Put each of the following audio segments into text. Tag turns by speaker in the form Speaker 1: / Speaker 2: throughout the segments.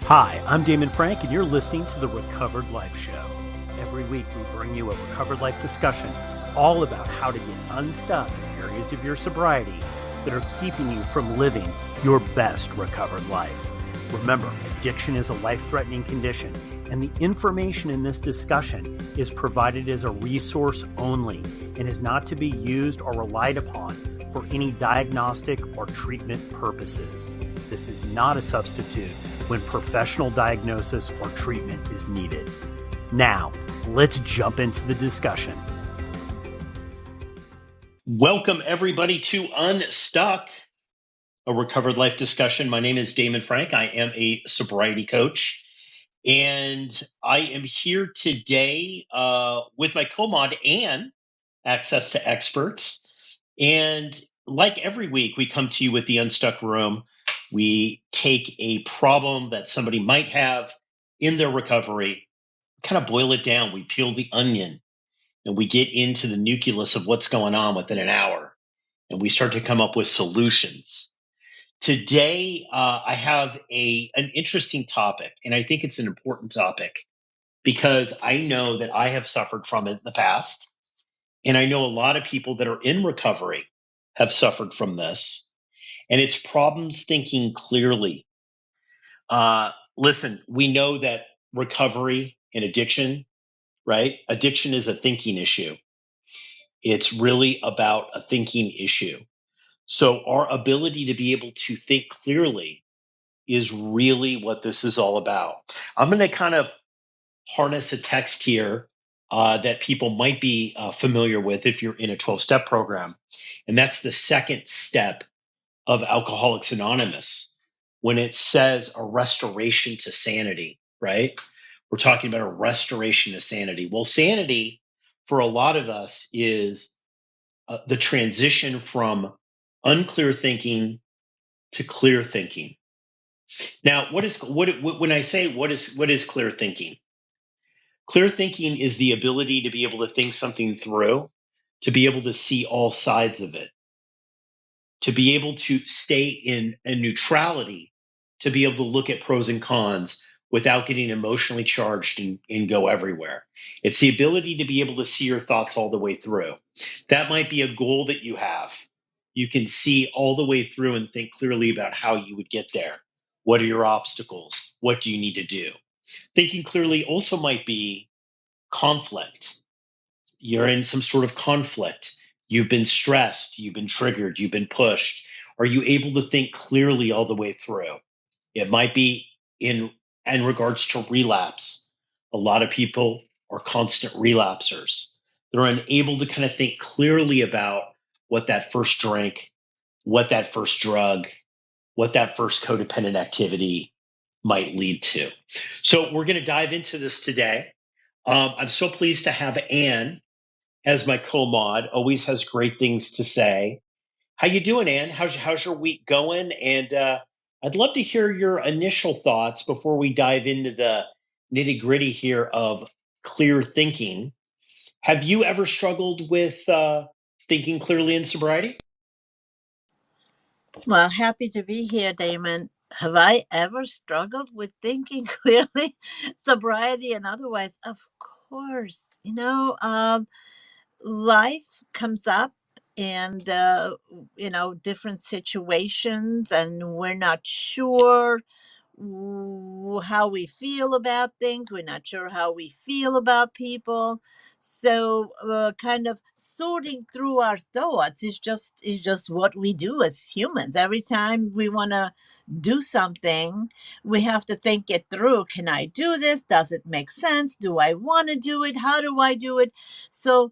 Speaker 1: Hi, I'm Damon Frank, and you're listening to the Recovered Life Show. Every week, we bring you a Recovered Life discussion all about how to get unstuck in areas of your sobriety that are keeping you from living your best recovered life. Remember, addiction is a life-threatening condition, and the information in this discussion is provided as a resource only and is not to be used or relied upon for any diagnostic or treatment purposes. This is not a substitute when professional diagnosis or treatment is needed. Now, let's jump into the discussion. Welcome, everybody, to Unstuck, a recovered life discussion. My name is Damon Frank. I am a sobriety coach, and I am here today with my co-mod, Ann, Access to Experts. And like every week, we come to you with the Unstuck Room. We take a problem that somebody might have in their recovery, kind of boil it down. We peel the onion and we get into the nucleus of what's going on within an hour. And we start to come up with solutions. Today, I have an interesting topic, and I think it's an important topic because I know that I have suffered from it in the past. And I know a lot of people that are in recovery have suffered from this. And it's problems thinking clearly. Listen, we know that recovery and addiction, right? Addiction is a thinking issue. It's really about a thinking issue. So our ability to be able to think clearly is really what this is all about. I'm going to kind of harness a text here that people might be familiar with if you're in a 12-step program. And that's the second step of Alcoholics Anonymous when it says a restoration to sanity, right? We're talking about a restoration to sanity. Well, sanity for a lot of us is the transition from unclear thinking to clear thinking. Now, when I say what is clear thinking? Clear thinking is the ability to be able to think something through, to be able to see all sides of it, to be able to stay in a neutrality, to be able to look at pros and cons without getting emotionally charged and go everywhere. It's the ability to be able to see your thoughts all the way through. That might be a goal that you have. You can see all the way through and think clearly about how you would get there. What are your obstacles? What do you need to do? Thinking clearly also might be conflict. You're in some sort of conflict. You've been stressed, you've been triggered, you've been pushed. Are you able to think clearly all the way through? It might be in regards to relapse. A lot of people are constant relapsers. They're unable to kind of think clearly about what that first drink, what that first drug, what that first codependent activity might lead to. So we're going to dive into this today. I'm so pleased to have Ann as my co-mod. Always has great things to say. How you doing, Ann? How's your week going? And I'd love to hear your initial thoughts before we dive into the nitty gritty here of clear thinking. Have you ever struggled with thinking clearly in sobriety?
Speaker 2: Well, happy to be here, Damon. Have I ever struggled with thinking clearly, sobriety and otherwise? Of course. Life comes up and, different situations, and we're not sure how we feel about things. We're not sure how we feel about people. So, kind of sorting through our thoughts is just what we do as humans. Every time we want to do something, we have to think it through. Can I do this? Does it make sense? Do I want to do it? How do I do it? So,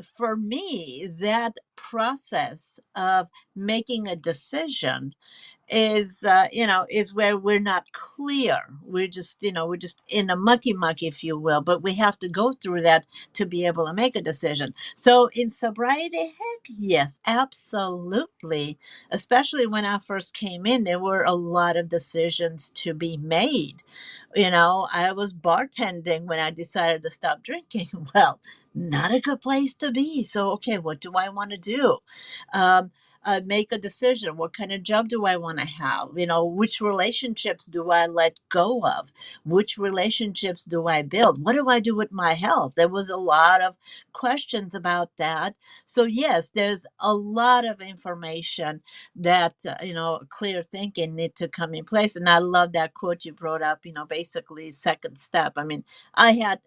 Speaker 2: for me, that process of making a decision is where we're not clear. We're just in a mucky if you will, but we have to go through that to be able to make a decision. So in sobriety, heck yes, absolutely. Especially when I first came in, there were a lot of decisions to be made. I was bartending when I decided to stop drinking. Well, not a good place to be. So, okay, what do I want to do? make a decision. What kind of job do I want to have? Which relationships do I let go of? Which relationships do I build? What do I do with my health? There was a lot of questions about that. So yes, there's a lot of information that clear thinking need to come in place. And I love that quote you brought up. Basically, second step. I mean, I had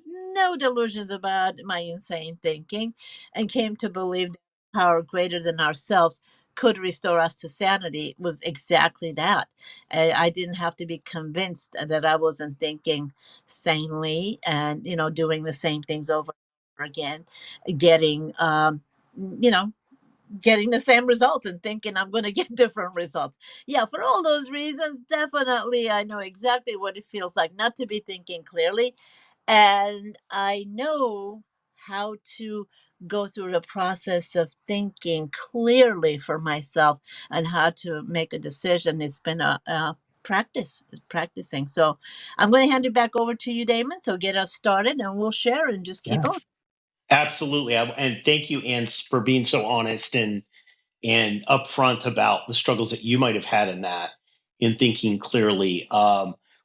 Speaker 2: no delusions about my insane thinking, and came to believe that power greater than ourselves could restore us to sanity was exactly that. I didn't have to be convinced that I wasn't thinking sanely and doing the same things over and over again, getting you know getting the same results and thinking I'm going to get different results. Yeah, for all those reasons, definitely I know exactly what it feels like not to be thinking clearly. And I know how to go through the process of thinking clearly for myself and how to make a decision. It's been a practicing. So I'm going to hand it back over to you, Damon. So get us started and we'll share and just keep
Speaker 1: Yeah,
Speaker 2: on.
Speaker 1: absolutely. And thank you, Anne, for being so honest and upfront about the struggles that you might have had in that, in thinking clearly.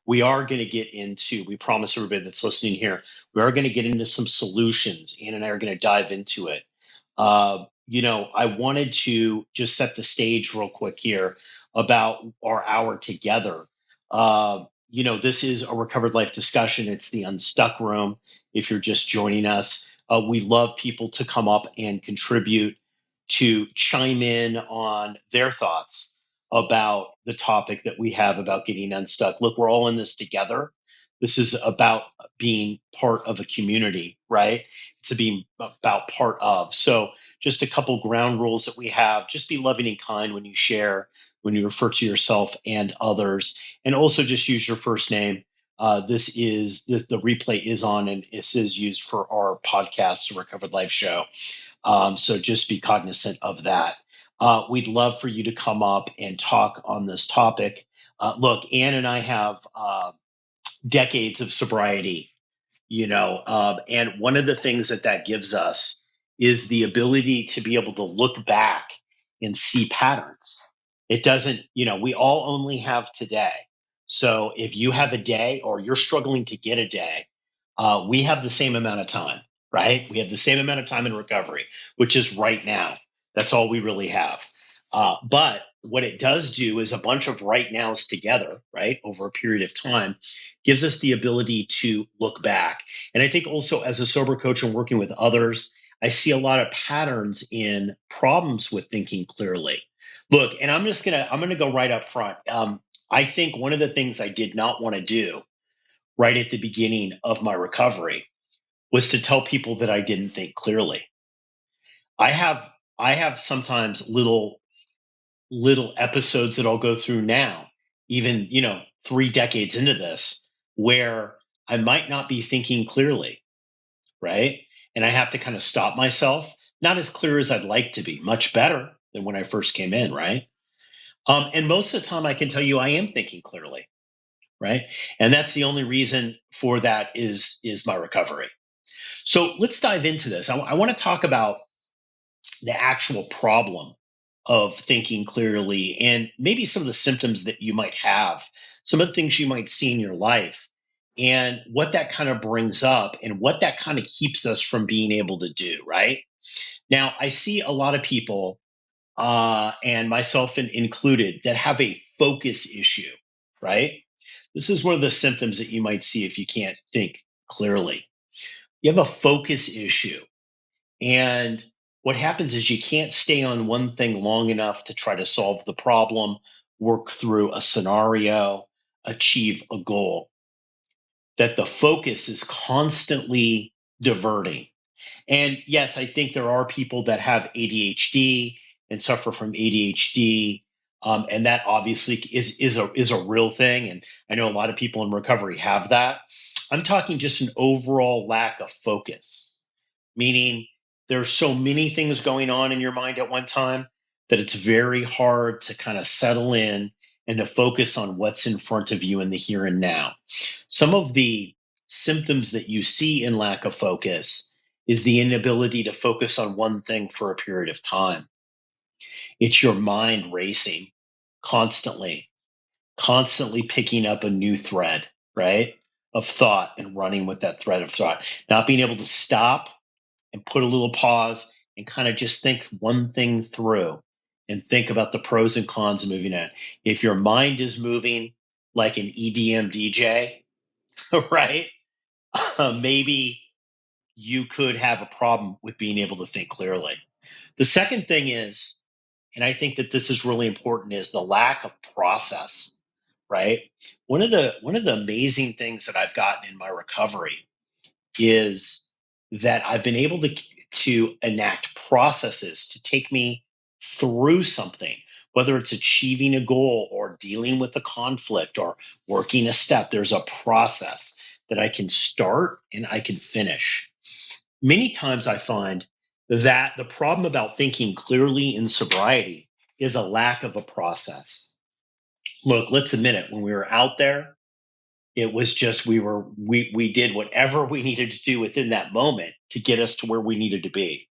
Speaker 1: We are going to get into, we promise everybody that's listening here, we are going to get into some solutions. Anne and I are going to dive into it. I wanted to just set the stage real quick here about our hour together. This is a recovered life discussion. It's the Unstuck room. If you're just joining us, we love people to come up and contribute, to chime in on their thoughts about the topic that we have about getting unstuck. Look, we're all in this together. This is about being part of a community, right? To be about part of. So, just a couple ground rules that we have. Just be loving and kind when you share, when you refer to yourself and others, and also just use your first name. This is the replay is on, and this is used for our podcast, the Recovered Life Show. So just be cognizant of that. We'd love for you to come up and talk on this topic. Look, Anne and I have decades of sobriety, and one of the things that gives us is the ability to be able to look back and see patterns. It doesn't, we all only have today. So if you have a day or you're struggling to get a day, we have the same amount of time, right? We have the same amount of time in recovery, which is right now. That's all we really have. But what it does do is a bunch of right nows together, right, over a period of time, gives us the ability to look back. And I think also as a sober coach and working with others, I see a lot of patterns in problems with thinking clearly. Look, and I'm gonna go right up front. I think one of the things I did not want to do right at the beginning of my recovery was to tell people that I didn't think clearly. I have I have sometimes little episodes that I'll go through now, even 3 decades into this, where I might not be thinking clearly, right? And I have to kind of stop myself. Not as clear as I'd like to be, much better than when I first came in, right? And most of the time, I can tell you I am thinking clearly, right? And that's the only reason for that is my recovery. So let's dive into this. I want to talk about the actual problem of thinking clearly and maybe some of the symptoms that you might have, some of the things you might see in your life, and what that kind of brings up and what that kind of keeps us from being able to do, right? Now, I see a lot of people, and myself included, that have a focus issue, right? This is one of the symptoms that you might see if you can't think clearly. You have a focus issue. And what happens is you can't stay on one thing long enough to try to solve the problem, work through a scenario, achieve a goal. That the focus is constantly diverting. And yes, I think there are people that have ADHD and suffer from ADHD. And that obviously is a real thing. And I know a lot of people in recovery have that. I'm talking just an overall lack of focus, meaning there's so many things going on in your mind at one time that it's very hard to kind of settle in and to focus on what's in front of you in the here and now. Some of the symptoms that you see in lack of focus is the inability to focus on one thing for a period of time. It's your mind racing constantly, constantly picking up a new thread, right? Of thought and running with that thread of thought, not being able to stop and put a little pause and kind of just think one thing through and think about the pros and cons of moving it. If your mind is moving like an EDM DJ, right? Maybe you could have a problem with being able to think clearly. The second thing is, and I think that this is really important, is the lack of process, right? One of the amazing things that I've gotten in my recovery is that I've been able to enact processes to take me through something, whether it's achieving a goal or dealing with a conflict or working a step. There's a process that I can start and I can finish. Many times I find that the problem about thinking clearly in sobriety is a lack of a process. Look, let's admit it, when we were out there, it was just we did whatever we needed to do within that moment to get us to where we needed to be.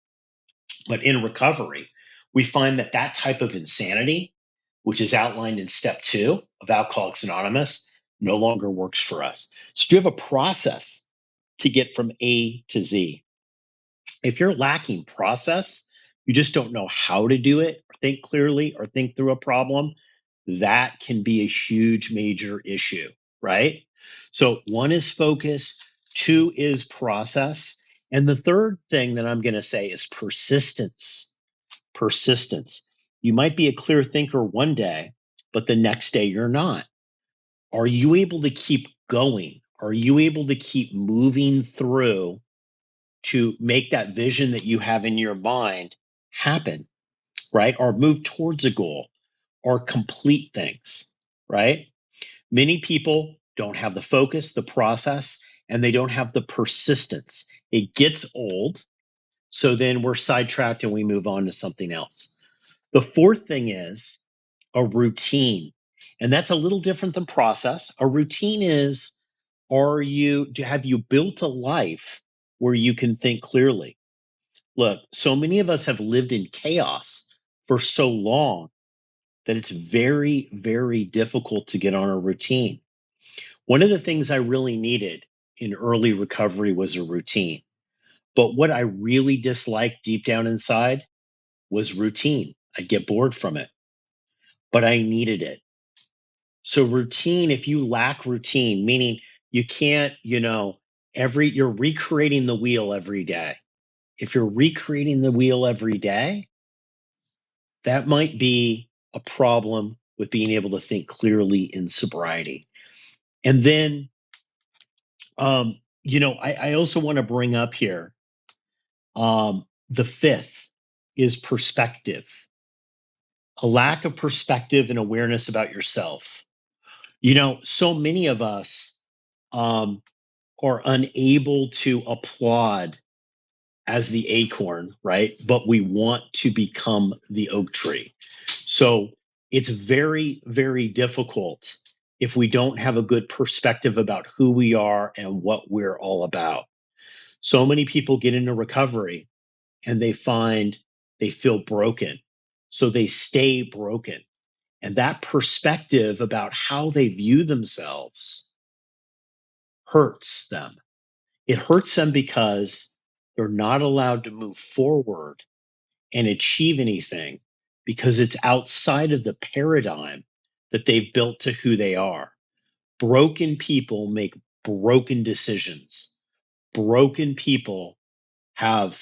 Speaker 1: But in recovery, we find that that type of insanity, which is outlined in step 2 of Alcoholics Anonymous, no longer works for us. So do you have a process to get from A to Z? If you're lacking process, you just don't know how to do it or think clearly or think through a problem, that can be a huge major issue, right? So one is focus, 2 is process, and the third thing that I'm going to say is persistence. Persistence. You might be a clear thinker one day, but the next day you're not. Are you able to keep going? Are you able to keep moving through to make that vision that you have in your mind happen, right? Or move towards a goal or complete things, right? Many people don't have the focus, the process, and they don't have the persistence. It gets old. So then we're sidetracked and we move on to something else. The fourth thing is a routine. And that's a little different than process. A routine is, have you built a life where you can think clearly? Look, so many of us have lived in chaos for so long that it's very, very difficult to get on a routine. One of the things I really needed in early recovery was a routine. But what I really disliked deep down inside was routine. I'd get bored from it, but I needed it. So routine, if you lack routine, meaning you can't, you're recreating the wheel every day. If you're recreating the wheel every day, that might be a problem with being able to think clearly in sobriety. And then, I also want to bring up here the fifth is perspective, a lack of perspective and awareness about yourself. So many of us um, are unable to applaud as the acorn, right? But we want to become the oak tree. So it's very, very difficult if we don't have a good perspective about who we are and what we're all about. So many people get into recovery and they feel broken. So they stay broken. And that perspective about how they view themselves hurts them. It hurts them because they're not allowed to move forward and achieve anything because it's outside of the paradigm that they've built to who they are. Broken people make broken decisions. Broken people have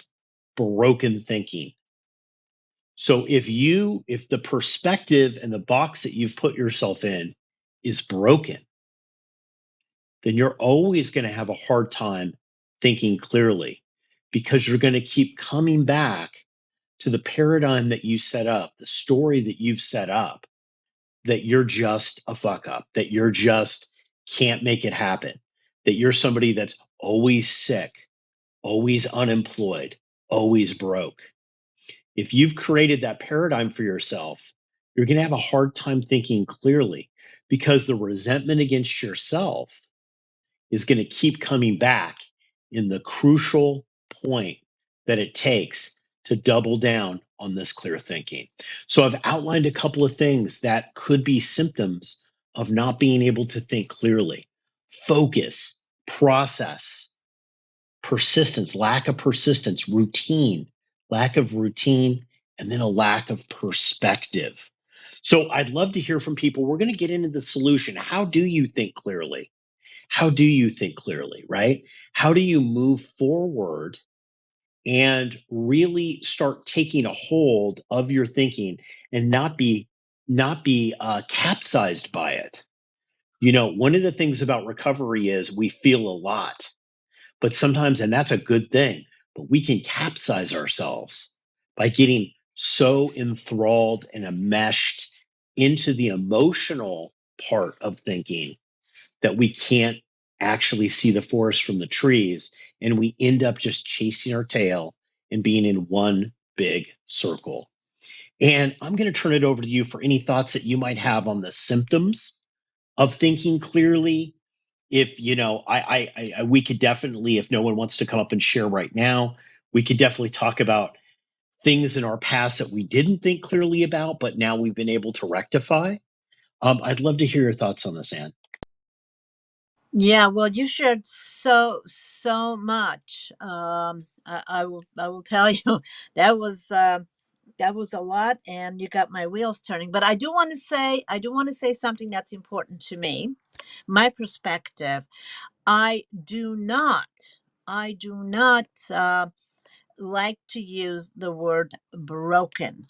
Speaker 1: broken thinking. So if the perspective and the box that you've put yourself in is broken, then you're always going to have a hard time thinking clearly because you're going to keep coming back to the paradigm that you set up, the story that you've set up, that you're just a fuck up, that you're just can't make it happen, that you're somebody that's always sick, always unemployed, always broke. If you've created that paradigm for yourself, you're going to have a hard time thinking clearly because the resentment against yourself is going to keep coming back in the crucial point that it takes to double down on this clear thinking. So I've outlined a couple of things that could be symptoms of not being able to think clearly: focus, process, persistence, lack of persistence, routine, lack of routine, and then a lack of perspective. So I'd love to hear from people. We're going to get into the solution. How do you think clearly? How do you think clearly, right? How do you move forward and really start taking a hold of your thinking and not be capsized by it? You know, one of the things about recovery is we feel a lot, but sometimes, and that's a good thing, but we can capsize ourselves by getting so enthralled and enmeshed into the emotional part of thinking that we can't actually see the forest from the trees. And we end up just chasing our tail and being in one big circle. And I'm going to turn it over to you for any thoughts that you might have on the symptoms of thinking clearly. If you know, we could definitely, if no one wants to come up and share right now, we could definitely talk about things in our past that we didn't think clearly about, but now we've been able to rectify. I'd love to hear your thoughts on this, Anne.
Speaker 2: Yeah, well, you shared so much. I will tell you that was a lot, and you got my wheels turning. But I do want to say something that's important to me. My perspective. I do not like to use the word broken.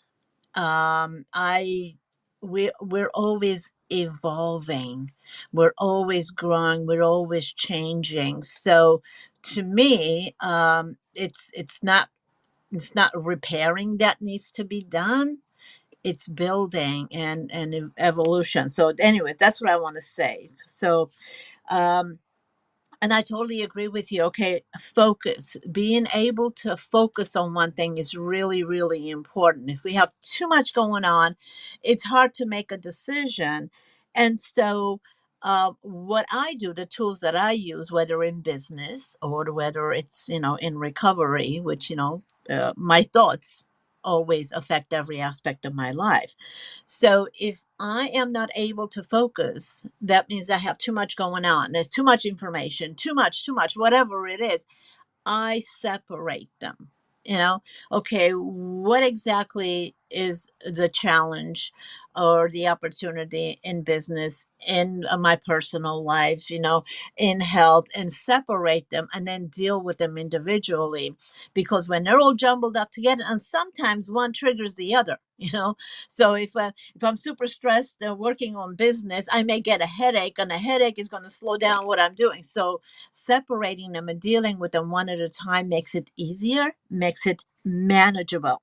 Speaker 2: I we're always evolving, we're always growing, we're always changing. So to me, it's not repairing that needs to be done. It's building and evolution. So anyways, that's what I want to say. So um and I totally agree with you. Okay, focus. Being able to focus on one thing is really, really important. If we have too much going on, it's hard to make a decision. And so, what I do, the tools that I use, whether in business or whether it's in recovery, which my thoughts always affect every aspect of my life. So if I am not able to focus, that means I have too much going on. There's too much information, too much, whatever it is. I separate them. Okay, what exactly is the challenge or the opportunity in business, in my personal life, in health, and separate them and then deal with them individually. Because when they're all jumbled up together, and sometimes one triggers the other, so if I'm super stressed working on business, I may get a headache, and a headache is going to slow down what I'm doing. So separating them and dealing with them one at a time makes it easier, makes it manageable.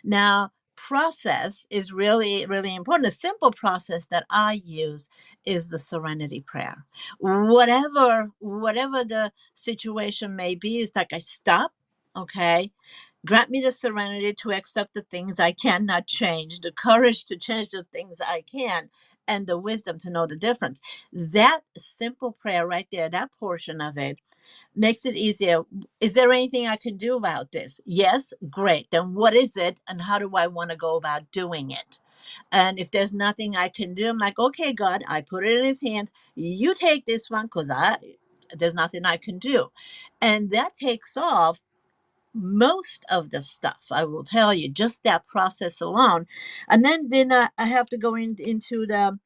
Speaker 2: Now, process is really, really important. A simple process that I use is the serenity prayer. Whatever the situation may be, it's like I stop, okay? Grant me the serenity to accept the things I cannot change, the courage to change the things I can, and the wisdom to know the difference. That simple prayer right there, that portion of it, makes it easier. Is there anything I can do about this? Yes, great. Then what is it, and how do I want to go about doing it? And if there's nothing I can do, I'm like, okay, God, I put it in his hands. You take this one because there's nothing I can do. And that takes off most of the stuff, I will tell you, just that process alone. And then I have to go into the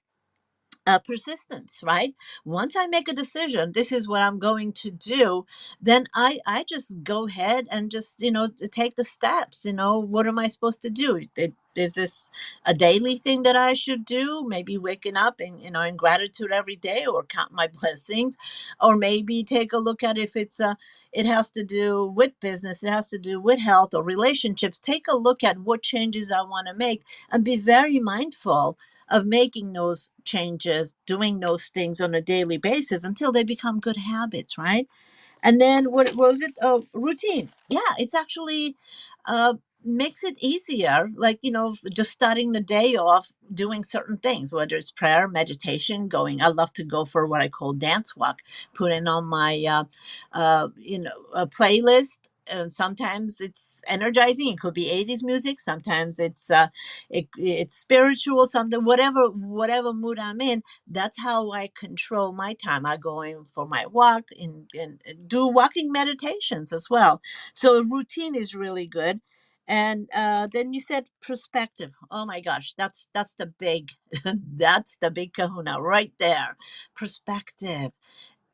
Speaker 2: persistence, right? Once I make a decision, this is what I'm going to do, then I just go ahead and just take the steps. What am I supposed to do? Is this a daily thing that I should do? Maybe waking up and in gratitude every day, or count my blessings, or maybe take a look at if it has to do with business, it has to do with health or relationships. Take a look at what changes I want to make and be very mindful of making those changes, doing those things on a daily basis until they become good habits, right? And then what was it? Oh, routine. Yeah, it's actually makes it easier. Like, just starting the day off doing certain things, whether it's prayer, meditation, going. I love to go for what I call dance walk, putting on my, a playlist. sometimes it's energizing. It could be 80s music. Sometimes it's spiritual, something, whatever mood I'm in. That's how I control my time. I go in for my walk and do walking meditations as well. So routine is really good. And then you said perspective. Oh my gosh, that's the big that's the big kahuna right there. Perspective.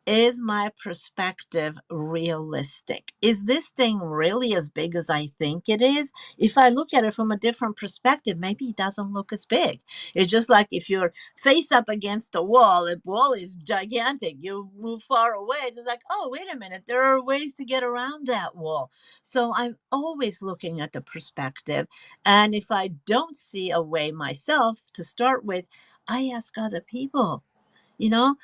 Speaker 2: Is my perspective realistic? Is this thing really as big as I think it is? If I look at it from a different perspective, maybe it doesn't look as big. It's just like if you're face up against a wall, the wall is gigantic. You move far away, it's like, oh, wait a minute, there are ways to get around that wall. So I'm always looking at the perspective. And if I don't see a way myself to start with, I ask other people. You know,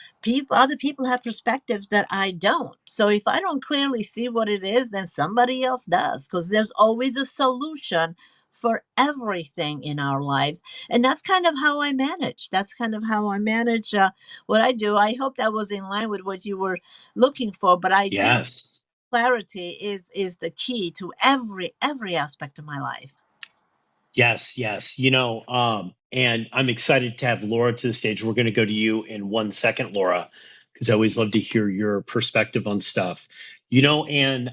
Speaker 2: other people have perspectives that I don't. So if I don't clearly see what it is, then somebody else does, because there's always a solution for everything in our lives. And that's kind of how I manage. That's kind of how I manage what I do. I hope that was in line with what you were looking for, but I do,
Speaker 1: Yes.
Speaker 2: clarity is the key to every aspect of my life.
Speaker 1: Yes, yes. And I'm excited to have Laura to the stage. We're going to go to you in 1 second, Laura, because I always love to hear your perspective on stuff. And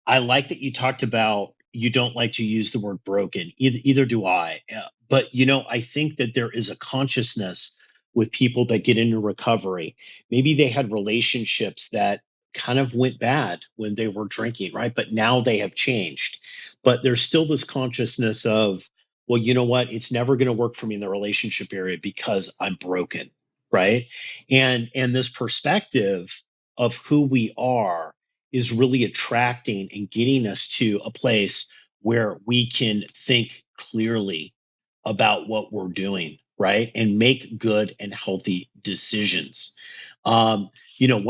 Speaker 1: I like that you talked about you don't like to use the word broken. Either do I. But I think that there is a consciousness with people that get into recovery. Maybe they had relationships that kind of went bad when they were drinking, right? But now they have changed. But there's still this consciousness of, well, you know what? It's never going to work for me in the relationship area because I'm broken, right? And this perspective of who we are is really attracting and getting us to a place where we can think clearly about what we're doing, right? And make good and healthy decisions. One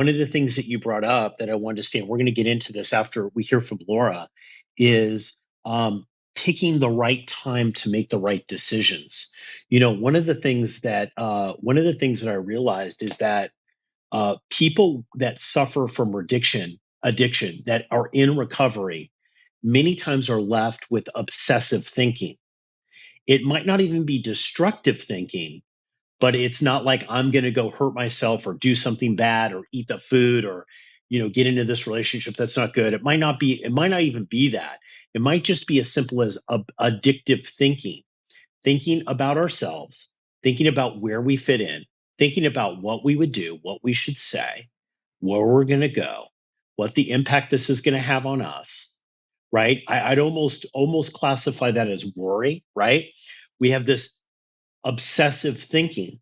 Speaker 1: of the things that you brought up that I wanted to say, and we're going to get into this after we hear from Laura, is picking the right time to make the right decisions. One of the things that I realized is that people that suffer from addiction that are in recovery many times are left with obsessive thinking. It might not even be destructive thinking, but it's not like I'm going to go hurt myself or do something bad or eat the food or get into this relationship that's not good. It might not even be that. It might just be as simple as addictive thinking about ourselves, thinking about where we fit in, thinking about what we would do, what we should say, where we're going to go, what the impact this is going to have on us, right? I'd almost classify that as worry, right? We have this obsessive thinking,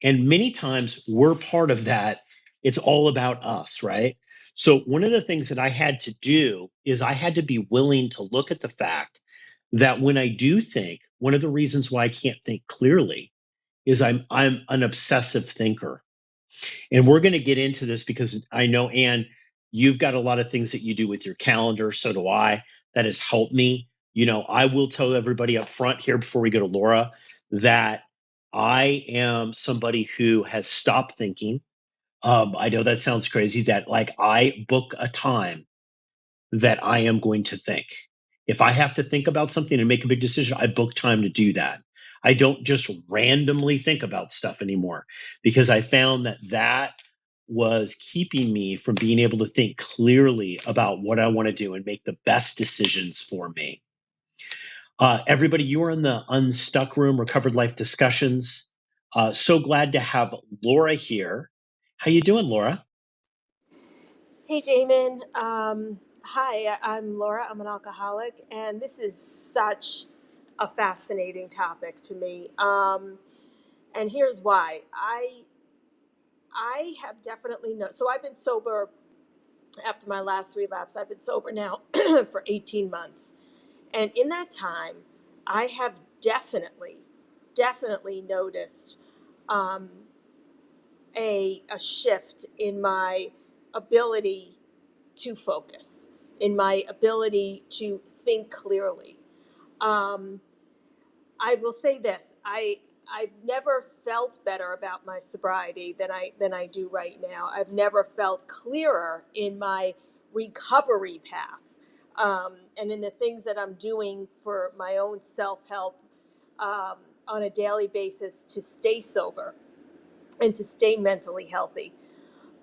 Speaker 1: and many times we're part of that. It's all about us, right? So one of the things that I had to do is I had to be willing to look at the fact that when I do think, one of the reasons why I can't think clearly is I'm an obsessive thinker. And we're going to get into this because I know, Anne, you've got a lot of things that you do with your calendar. So do I. That has helped me. I will tell everybody up front here before we go to Laura that I am somebody who has stopped thinking. I know that sounds crazy that like I book a time that I am going to think. If I have to think about something and make a big decision, I book time to do that. I don't just randomly think about stuff anymore because I found that was keeping me from being able to think clearly about what I want to do and make the best decisions for me. Everybody, you are in the Unstuck Room, Recovered Life Discussions. So glad to have Laura here. How you doing, Laura?
Speaker 3: Hey, Jamin. Hi, I'm Laura. I'm an alcoholic, and this is such a fascinating topic to me. And here's why. I have definitely no. So I've been sober after my last relapse. I've been sober now for 18 months, and in that time, I have definitely noticed um, a shift in my ability to focus, in my ability to think clearly. Um, I will say this: I've never felt better about my sobriety than I do right now. I've never felt clearer in my recovery path, and in the things that I'm doing for my own self help um, on a daily basis to stay sober and to stay mentally healthy.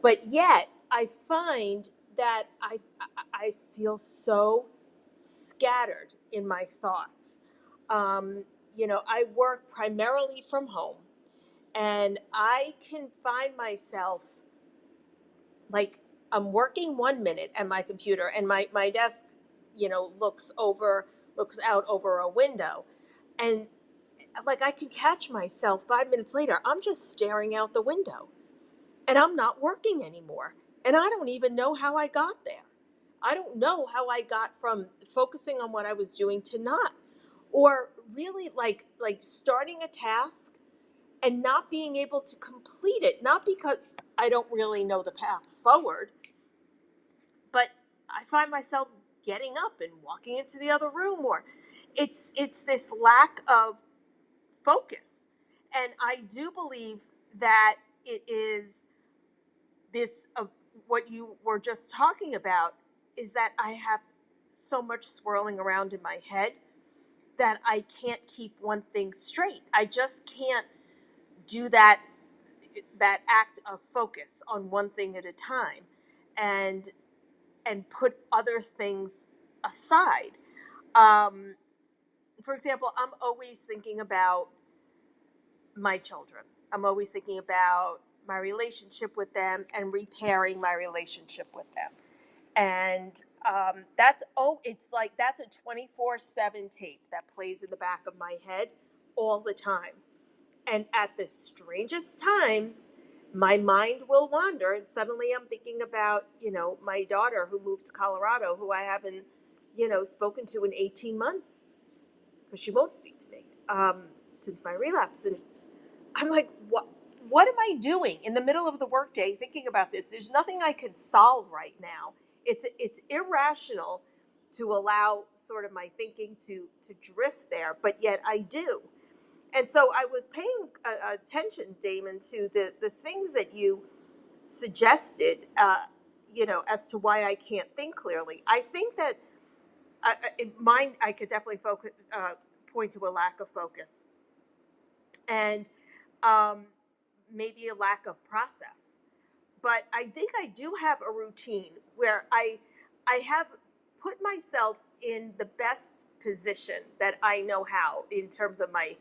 Speaker 3: But yet, I find that I feel so scattered in my thoughts. I work primarily from home, and I can find myself like I'm working 1 minute at my computer, and my desk, looks out over a window, and like I can catch myself 5 minutes later. I'm just staring out the window, and I'm not working anymore, and I don't even know how I got there. I don't know how I got from focusing on what I was doing to not, or really like starting a task and not being able to complete it, not because I don't really know the path forward, but I find myself getting up and walking into the other room, or it's this lack of focus. And I do believe that it is this what you were just talking about, is that I have so much swirling around in my head that I can't keep one thing straight. I just can't do that act of focus on one thing at a time, and put other things aside. Um, for example, I'm always thinking about my children. I'm always thinking about my relationship with them and repairing my relationship with them. And it's like that's a 24/7 tape that plays in the back of my head all the time. And at the strangest times, my mind will wander, and suddenly I'm thinking about, my daughter who moved to Colorado, who I haven't, spoken to in 18 months, because she won't speak to me since my relapse. And I'm like, what am I doing in the middle of the workday thinking about this? There's nothing I could solve right now. It's irrational to allow sort of my thinking to drift there, but yet I do. And so I was paying attention, Damon, to the things that you suggested, as to why I can't think clearly. I think that in mine, I could definitely point to a lack of focus, and um, maybe a lack of process. But I think I do have a routine where I have put myself in the best position that I know how, in terms of my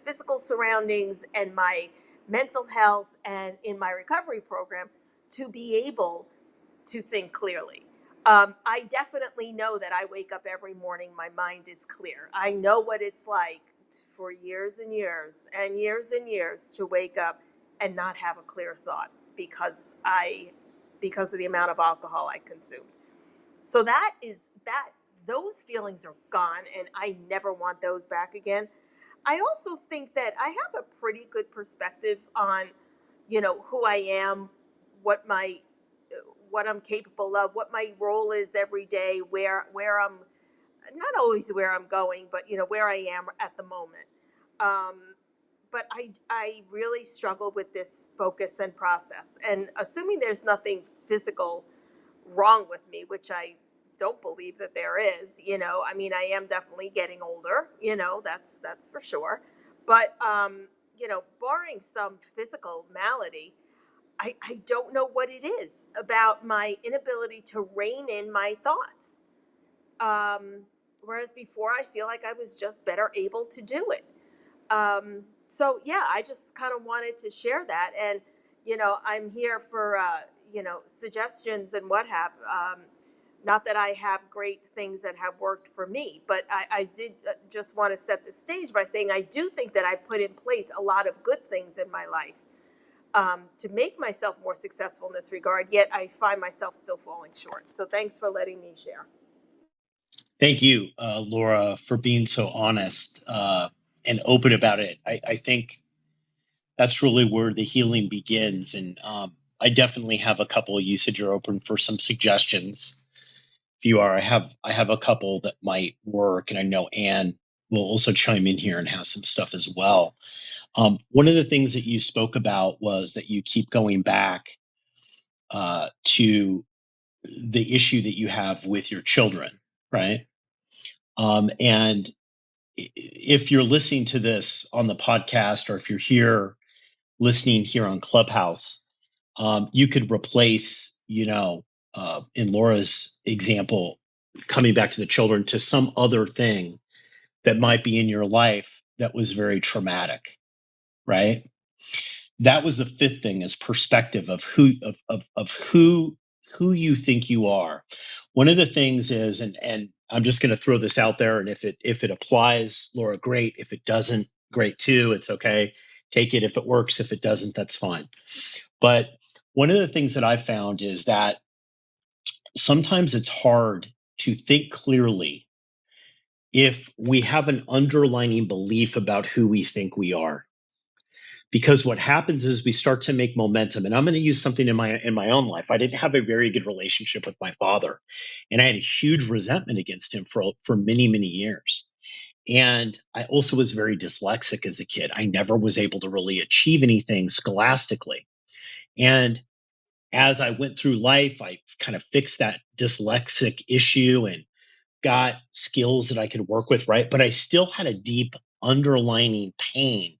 Speaker 3: physical surroundings and my mental health, and in my recovery program, to be able to think clearly. I definitely know that I wake up every morning, my mind is clear. I know what it's like for years and years and years and years to wake up and not have a clear thought, because of the amount of alcohol I consumed. So that those feelings are gone, and I never want those back again. I also think that I have a pretty good perspective on, who I am, what my what I'm capable of, what my role is every day, where I'm, not always where I'm going, but where I am at the moment. Um, but I really struggle with this focus and process. And assuming there's nothing physical wrong with me, which I don't believe that there is, I mean, I am definitely getting older, that's for sure. But barring some physical malady, I don't know what it is about my inability to rein in my thoughts. Um, Whereas before, I feel like I was just better able to do it. So yeah, I just kind of wanted to share that, and I'm here for suggestions and what have. Not that I have great things that have worked for me, but I did just want to set the stage by saying I do think that I put in place a lot of good things in my life, to make myself more successful in this regard. Yet I find myself still falling short. So thanks for letting me share.
Speaker 1: Thank you, Laura, for being so honest and open about it. I think that's really where the healing begins. And I definitely have a couple. You said you're open for some suggestions. If you are, I have a couple that might work, and I know Anne will also chime in here and has some stuff as well. One of the things that you spoke about was that you keep going back to the issue that you have with your children, right? And if you're listening to this on the podcast, or if you're here listening here on Clubhouse, you could replace, in Laura's example, coming back to the children, to some other thing that might be in your life that was very traumatic, right? That was the fifth thing, is perspective of who you think you are. One of the things is, and I'm just going to throw this out there, and if it applies, Laura, great. If it doesn't, great too. It's okay. Take it if it works. If it doesn't, that's fine. But one of the things that I found is that sometimes it's hard to think clearly if we have an underlying belief about who we think we are. Because what happens is we start to make momentum. And I'm going to use something in my own life. I didn't have a very good relationship with my father, and I had a huge resentment against him for many, many years. And I also was very dyslexic as a kid. I never was able to really achieve anything scholastically. And as I went through life, I kind of fixed that dyslexic issue and got skills that I could work with, right? But I still had a deep underlining pain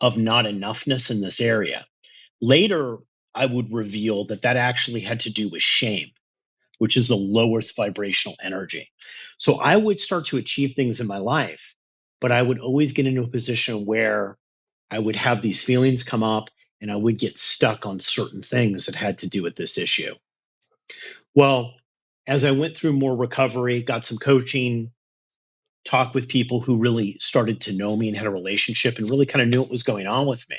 Speaker 1: of not enoughness in this area. Later, I would reveal that that actually had to do with shame, which is the lowest vibrational energy. So I would start to achieve things in my life, but I would always get into a position where I would have these feelings come up and I would get stuck on certain things that had to do with this issue. Well, as I went through more recovery, got some coaching, talked with people who really started to know me and had a relationship and really kind of knew what was going on with me,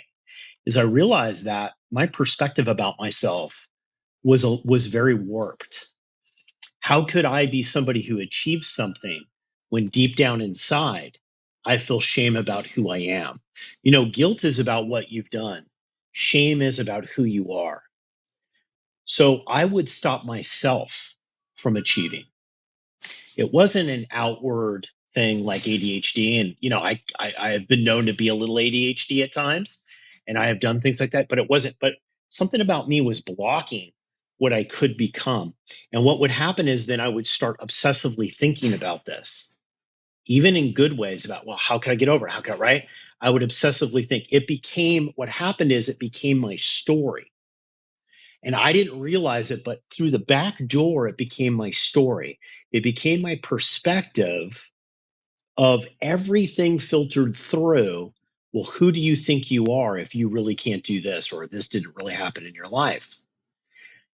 Speaker 1: is I realized that my perspective about myself was very warped. How could I be somebody who achieves something when deep down inside I feel shame about who I am? Guilt is about what you've done. Shame is about who you are. So I would stop myself from achieving. It wasn't an outward thing like ADHD. And, I have been known to be a little ADHD at times, and I have done things like that, but it wasn't. But something about me was blocking what I could become. And what would happen is then I would start obsessively thinking about this, even in good ways, about, well, how can I get over it? How can I, right? I would obsessively think. What happened is it became my story. And I didn't realize it, but through the back door, it became my story. It became my perspective of everything filtered through. Well, who do you think you are if you really can't do this, or this didn't really happen in your life?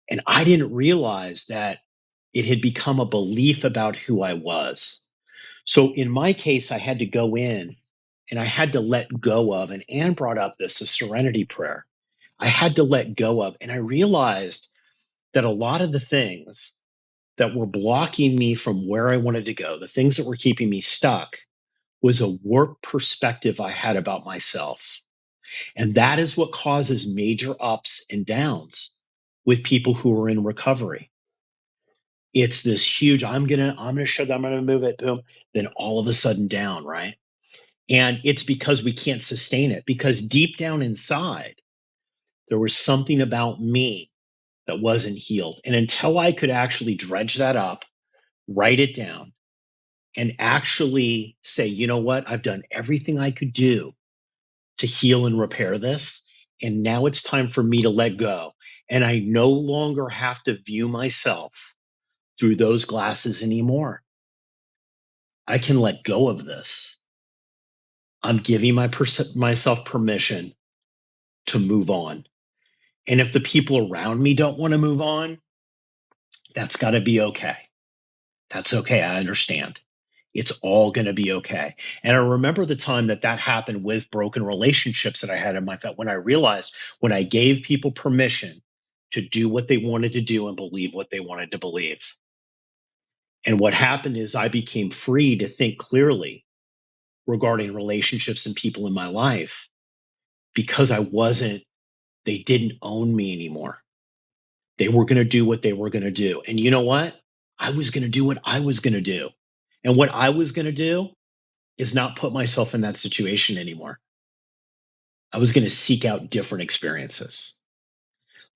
Speaker 1: And I didn't realize that it had become a belief about who I was. So in my case, I had to go in and I had to let go of, and Anne brought up this, a serenity prayer. I had to let go of, and I realized that a lot of the things that were blocking me from where I wanted to go, the things that were keeping me stuck, was a warped perspective I had about myself. And that is what causes major ups and downs with people who are in recovery. It's this huge, I'm gonna show them, I'm gonna move it, boom, then all of a sudden down, right? And it's because we can't sustain it, because deep down inside, there was something about me that wasn't healed. And until I could actually dredge that up, write it down, and actually say, you know what, I've done everything I could do to heal and repair this. And now it's time for me to let go. And I no longer have to view myself through those glasses anymore. I can let go of this. I'm giving myself permission to move on. And if the people around me don't want to move on, that's got to be okay. That's okay. I understand. It's all going to be okay. And I remember the time that happened with broken relationships that I had in my life, when I realized, when I gave people permission to do what they wanted to do and believe what they wanted to believe. And what happened is I became free to think clearly regarding relationships and people in my life, because they didn't own me anymore. They were going to do what they were going to do. And you know what? I was going to do what I was going to do. And what I was going to do is not put myself in that situation anymore. I was going to seek out different experiences.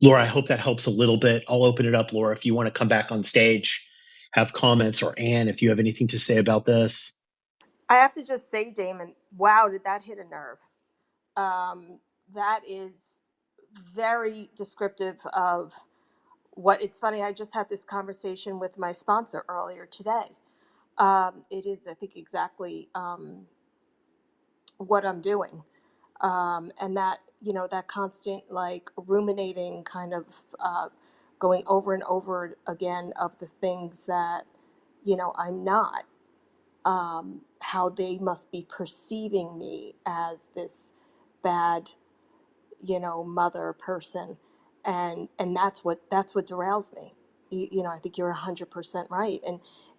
Speaker 1: Laura, I hope that helps a little bit. I'll open it up, Laura, if you want to come back on stage, have comments, or Anne, if you have anything to say about this.
Speaker 3: I have to just say, Damon, wow, did that hit a nerve? That is very descriptive of what it's funny. I just had this conversation with my sponsor earlier today. It is, I think, exactly what I'm doing. And that, that constant like ruminating kind of going over and over again of the things that, I'm not, how they must be perceiving me as this bad, mother person. And that's what derails me. I think you're 100% right.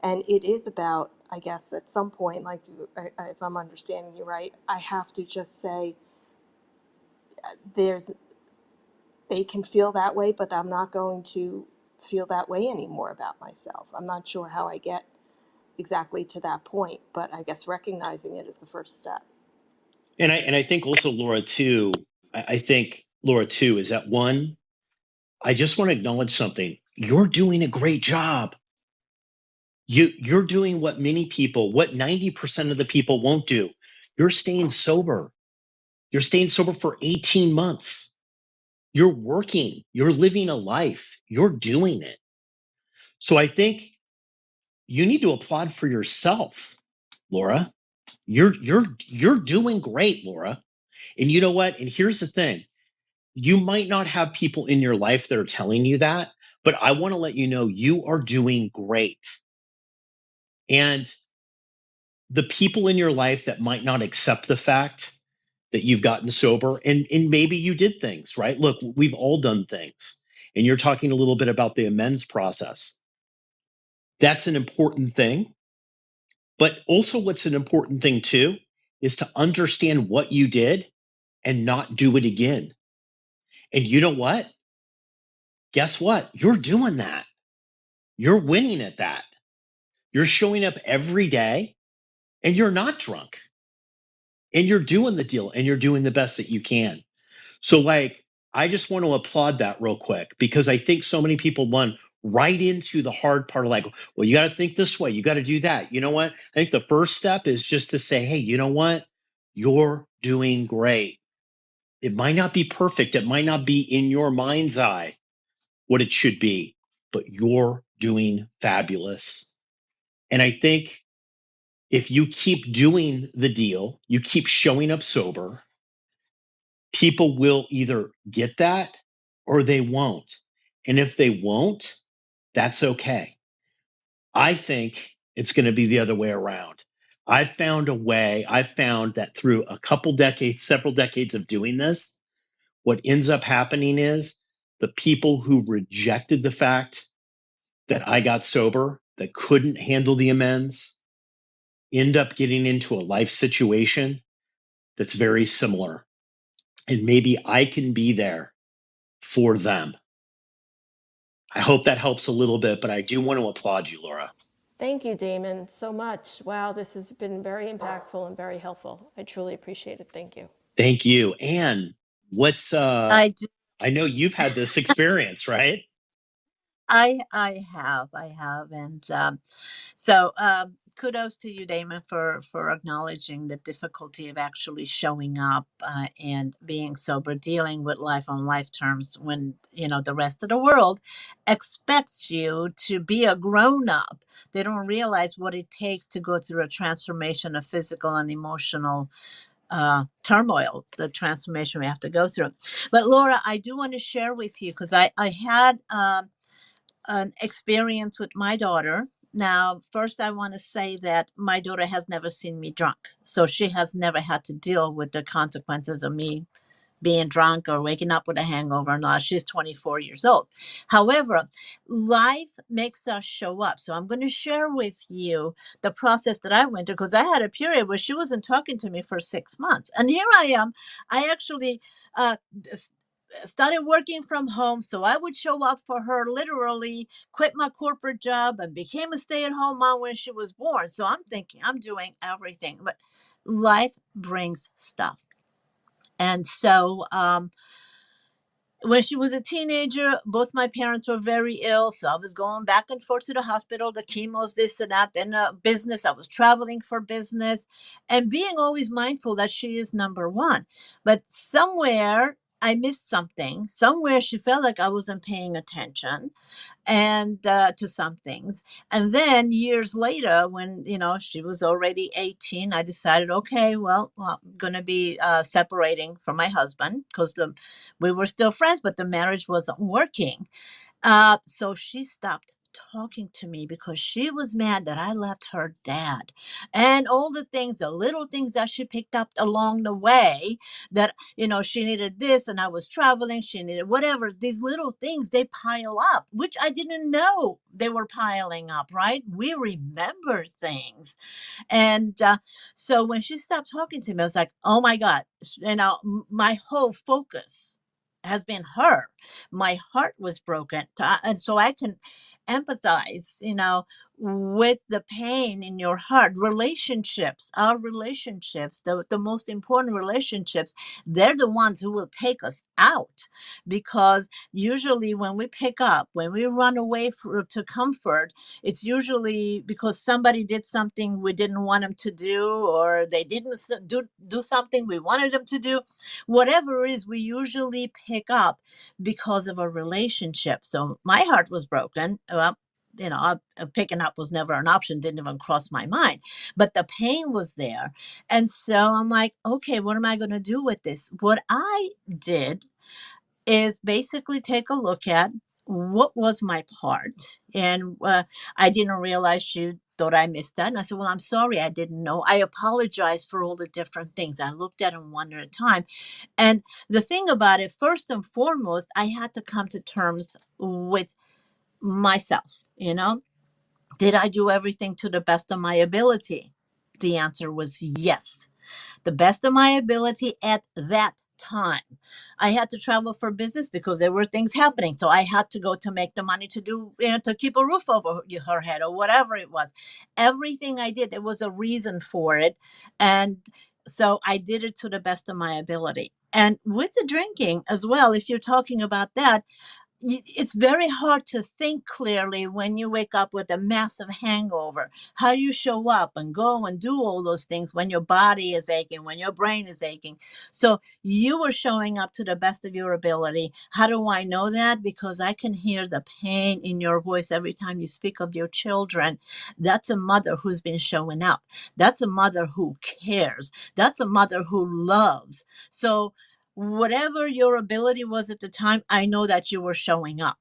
Speaker 3: And it is about, I guess, at some point, like if I'm understanding you right, I have to just say, there's they can feel that way, but I'm not going to feel that way anymore about myself. I'm not sure how I get exactly to that point, but I guess recognizing it is the first step.
Speaker 1: And I think also, Laura, too, I think, Laura, too, is that one, I just want to acknowledge something. You're doing a great job. You're doing what many people, what 90% of the people won't do. You're staying sober. You're staying sober for 18 months. You're working. You're living a life. You're doing it. So I think you need to applaud for yourself, Laura. You're doing great, Laura. And you know what? And here's the thing. You might not have people in your life that are telling you that, but I want to let you know you are doing great. And the people in your life that might not accept the fact that you've gotten sober, and maybe you did things, right? Look, we've all done things. And you're talking a little bit about the amends process. That's an important thing. But also, what's an important thing too is to understand what you did and not do it again. And you know what? Guess what? You're doing that. You're winning at that. You're showing up every day and you're not drunk and you're doing the deal and you're doing the best that you can. So, like, I just want to applaud that real quick because I think so many people run right into the hard part of like, well, you got to think this way, you got to do that. You know what? I think the first step is just to say, hey, you know what? You're doing great. It might not be perfect, it might not be in your mind's eye what it should be, but you're doing fabulous. And I think if you keep doing the deal, you keep showing up sober, people will either get that or they won't. And if they won't, that's okay. I think it's going to be the other way around. I found that through a couple decades, several decades of doing this, what ends up happening is the people who rejected the fact that I got sober, that couldn't handle the amends, end up getting into a life situation that's very similar. And maybe I can be there for them. I hope that helps a little bit, but I do want to applaud you, Laura.
Speaker 4: Thank you, Damon, so much. Wow, this has been very impactful and very helpful. I truly appreciate it. Thank you.
Speaker 1: Thank you. And what's
Speaker 2: I do.
Speaker 1: I know you've had this experience, right?
Speaker 2: I have, and so kudos to you, Damon, for acknowledging the difficulty of actually showing up and being sober, dealing with life on life terms when the rest of the world expects you to be a grown up. They don't realize what it takes to go through a transformation of physical and emotional turmoil, the transformation we have to go through. But Laura, I do want to share with you because I had an experience with my daughter. Now, first, I want to say that my daughter has never seen me drunk. So she has never had to deal with the consequences of me being drunk or waking up with a hangover or not. She's 24 years old. However, life makes us show up. So I'm going to share with you the process that I went through because I had a period where she wasn't talking to me for 6 months. And here I am. I actually uh, started working from home. So I would show up for her, literally quit my corporate job and became a stay at home mom when she was born. So I'm thinking I'm doing everything. But life brings stuff. And so When she was a teenager, both my parents were very ill. So I was going back and forth to the hospital, the chemos, this and that. Then business, I was traveling for business and being always mindful that she is number one. But somewhere I missed something. Somewhere she felt like I wasn't paying attention and to some things. And then years later, when she was already 18, I decided, okay, well, I'm gonna be separating from my husband because we were still friends, but the marriage wasn't working. So she stopped talking to me because she was mad that I left her dad and all the things, the little things that she picked up along the way, that, she needed this and I was traveling, she needed whatever. These little things, they pile up, which I didn't know they were piling up, right? We remember things. And so when she stopped talking to me, I was like, oh my God, my whole focus has been her. My heart was broken. And so I can empathize, with the pain in your heart. Relationships, our relationships, the most important relationships, they're the ones who will take us out, because usually when we pick up, when we run away to comfort, it's usually because somebody did something we didn't want them to do, or they didn't do something we wanted them to do. Whatever it is, we usually pick up because of a relationship. So my heart was broken. Well, picking up was never an option, didn't even cross my mind. But the pain was there. And so I'm like, okay, what am I going to do with this? What I did is basically take a look at what was my part. And I didn't realize she thought I missed that. And I said, well, I'm sorry, I didn't know. I apologize for all the different things. I looked at them one at a time. And the thing about it, first and foremost, I had to come to terms with myself. Did I do everything to the best of my ability? The answer was yes, the best of my ability at that time. I had to travel for business because there were things happening. So I had to go to make the money to do, to keep a roof over her head or whatever it was. Everything I did, there was a reason for it. And so I did it to the best of my ability. And with the drinking as well, if you're talking about that, it's very hard to think clearly when you wake up with a massive hangover. How you show up and go and do all those things when your body is aching, when your brain is aching. So you were showing up to the best of your ability. How do I know that? Because I can hear the pain in your voice every time you speak of your children. That's a mother who's been showing up. That's a mother who cares. That's a mother who loves. So whatever your ability was at the time, I know that you were showing up.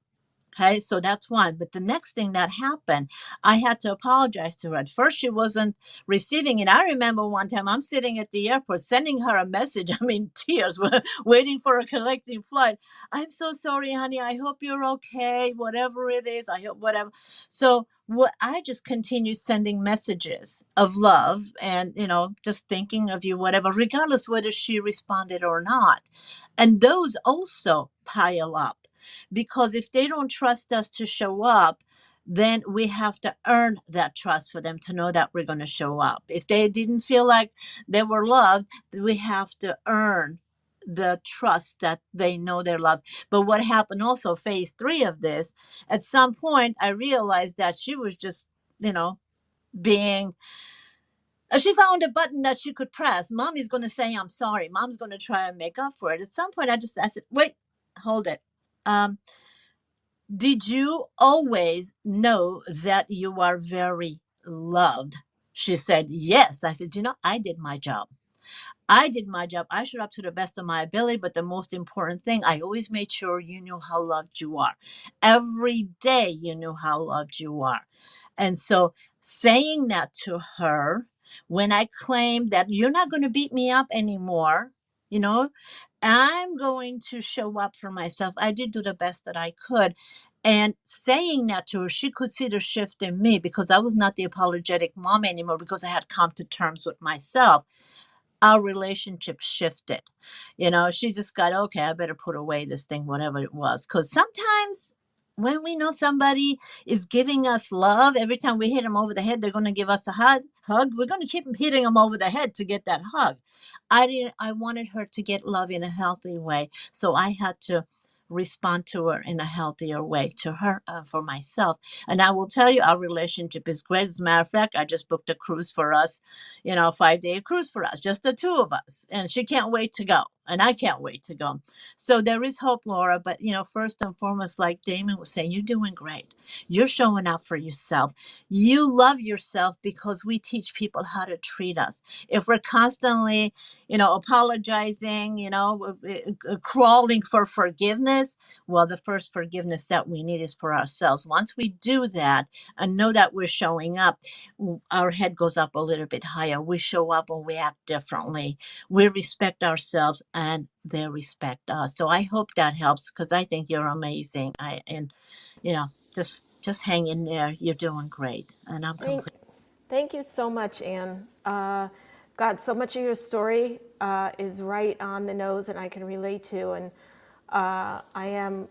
Speaker 2: Okay, so that's one. But the next thing that happened, I had to apologize to her. At first, she wasn't receiving it. I remember one time I'm sitting at the airport sending her a message. I mean, tears, waiting for a connecting flight. I'm so sorry, honey. I hope you're okay. Whatever it is, I hope whatever. So what I just continued sending messages of love and, just thinking of you, whatever, regardless whether she responded or not. And those also pile up, because if they don't trust us to show up, then we have to earn that trust for them to know that we're going to show up. If they didn't feel like they were loved, we have to earn the trust that they know they're loved. But what happened also, phase 3 of this, at some point I realized that she was just, being she found a button that she could press. Mommy's going to say I'm sorry, mom's going to try and make up for it. At some point I said, wait, hold it. Did you always know that you are very loved? She said, yes. I said, I did my job. I did my job. I showed up to the best of my ability. But the most important thing, I always made sure you knew how loved you are. Every day you knew how loved you are. And so saying that to her, when I claimed that you're not going to beat me up anymore, you know, I'm going to show up for myself. I did do the best that I could. And saying that to her, she could see the shift in me, because I was not the apologetic mom anymore, because I had come to terms with myself. Our relationship shifted. She just got, okay, I better put away this thing, whatever it was. Because sometimes when we know somebody is giving us love, every time we hit them over the head, they're going to give us a hug. We're going to keep hitting them over the head to get that hug. I wanted her to get love in a healthy way. So I had to respond to her in a healthier way to her for myself. And I will tell you, our relationship is great. As a matter of fact, I just booked a cruise for us, 5-day cruise for us, just the two of us. And she can't wait to go. And I can't wait to go. So there is hope, Laura. But, first and foremost, like Damon was saying, you're doing great. You're showing up for yourself. You love yourself because we teach people how to treat us. If we're constantly, apologizing, crawling for forgiveness, well, the first forgiveness that we need is for ourselves. Once we do that and know that we're showing up, our head goes up a little bit higher. We show up and we act differently. We respect ourselves and they respect us. So I hope that helps because I think you're amazing. You know, just hang in there. You're doing great. And I'm
Speaker 4: Thank,
Speaker 2: complete.
Speaker 4: thank you so much, Anne. God, so much of your story is right on the nose and I can relate to. And I am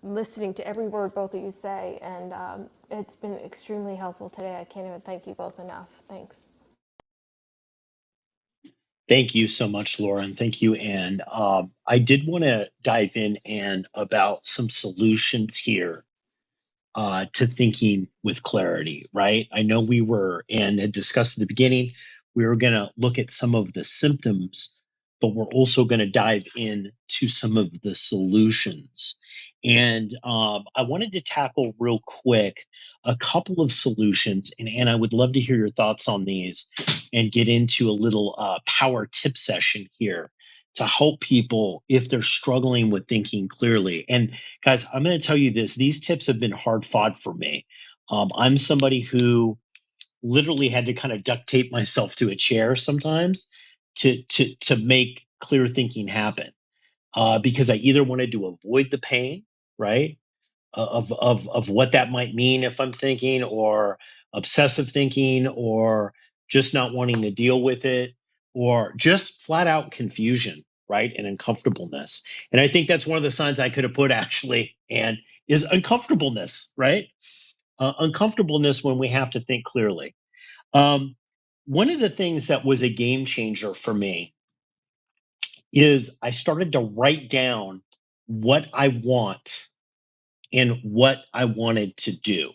Speaker 4: listening to every word both of you say. And it's been extremely helpful today. I can't even thank you both enough. Thanks.
Speaker 1: Thank you so much, Laura, and thank you, Anne. I did want to dive in, Anne, about some solutions here to thinking with clarity, right? I know we were and had discussed at the beginning, we were going to look at some of the symptoms, but we're also going to dive into some of the solutions. And I wanted to tackle real quick a couple of solutions, and I would love to hear your thoughts on these and get into a little power tip session here to help people if they're struggling with thinking clearly. And guys, I'm going to tell you this. These tips have been hard fought for me. I'm somebody who literally had to kind of duct tape myself to a chair sometimes to make clear thinking happen because I either wanted to avoid the pain, right, of what that might mean if I'm thinking, or obsessive thinking, or just not wanting to deal with it, or just flat out confusion, right, and uncomfortableness. And I think that's one of the signs I could have put actually, and is uncomfortableness, right? Uncomfortableness when we have to think clearly. Um, One of the things that was a game changer for me is I started to write down what I want and what I wanted to do.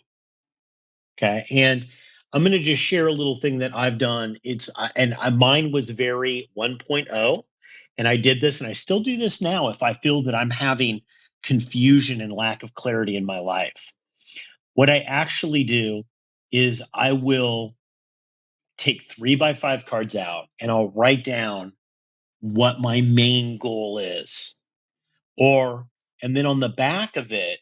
Speaker 1: Okay. And I'm going to just share a little thing that I've done. Mine was very 1.0. And I did this and I still do this now if I feel that I'm having confusion and lack of clarity in my life. What I actually do is I will take 3x5 cards out and I'll write down what my main goal is. Or, and then on the back of it,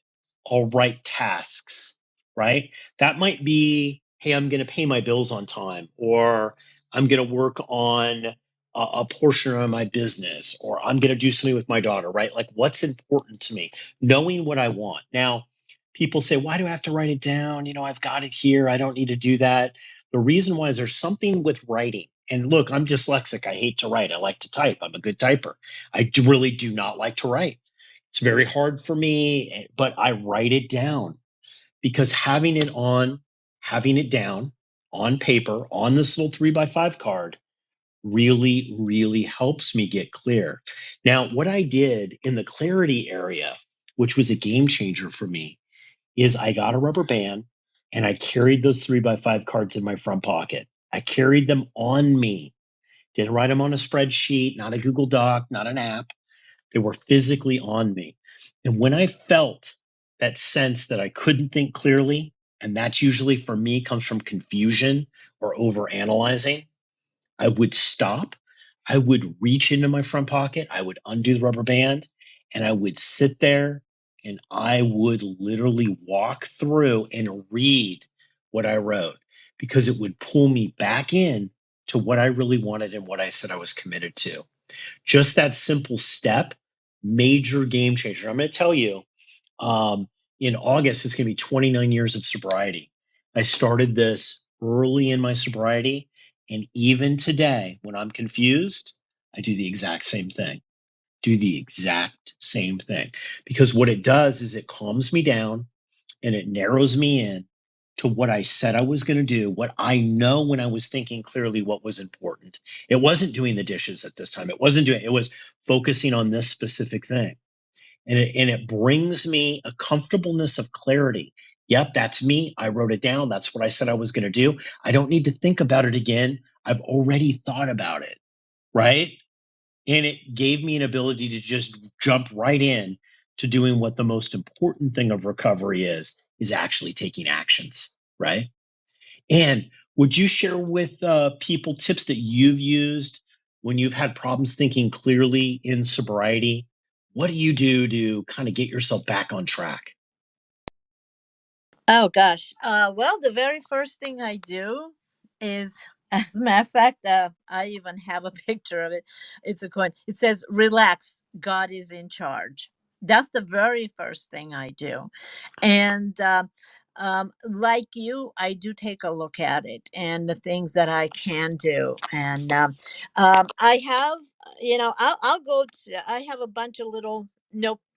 Speaker 1: I'll write tasks, right? That might be, hey, I'm going to pay my bills on time, or I'm going to work on a portion of my business, or I'm going to do something with my daughter, right? Like what's important to me, knowing what I want. Now, people say, why do I have to write it down? I've got it here. I don't need to do that. The reason why is there's something with writing. And look, I'm dyslexic. I hate to write. I like to type. I'm a good typer. Really do not like to write. It's very hard for me, but I write it down because having it down on paper on this little 3x5 card really, really helps me get clear. Now, what I did in the clarity area, which was a game changer for me, is I got a rubber band and I carried those 3x5 cards in my front pocket. I carried them on me. Didn't write them on a spreadsheet, not a Google Doc, not an app. They were physically on me. And when I felt that sense that I couldn't think clearly, and that's usually for me comes from confusion or over analyzing, I would stop. I would reach into my front pocket. I would undo the rubber band and I would sit there and I would literally walk through and read what I wrote because it would pull me back in to what I really wanted and what I said I was committed to. Just that simple step, major game changer. I'm going to tell you, um, in August, it's going to be 29 years of sobriety. I started this early in my sobriety. And even today, when I'm confused, I do the exact same thing. Do the exact same thing. Because what it does is it calms me down and it narrows me in to what I said I was going to do, what I know when I was thinking clearly what was important. It wasn't doing the dishes at this time. It was focusing on this specific thing. and it brings me a comfortableness of clarity. Yep, that's me. I wrote it down. That's what I said I was going to do. I don't need to think about it again. I've already thought about it, right? And it gave me an ability to just jump right in to doing what the most important thing of recovery is actually taking actions, right? And would you share with people tips that you've used when you've had problems thinking clearly in sobriety? What do you do to kind of get yourself back on track?
Speaker 2: Oh gosh. Well, the very first thing I do is, as a matter of fact, I even have a picture of it. It's a coin. It says, "Relax, God is in charge." That's the very first thing I do, and like you, I do take a look at it and the things that I can do, and I have, I'll go to. I have a bunch of little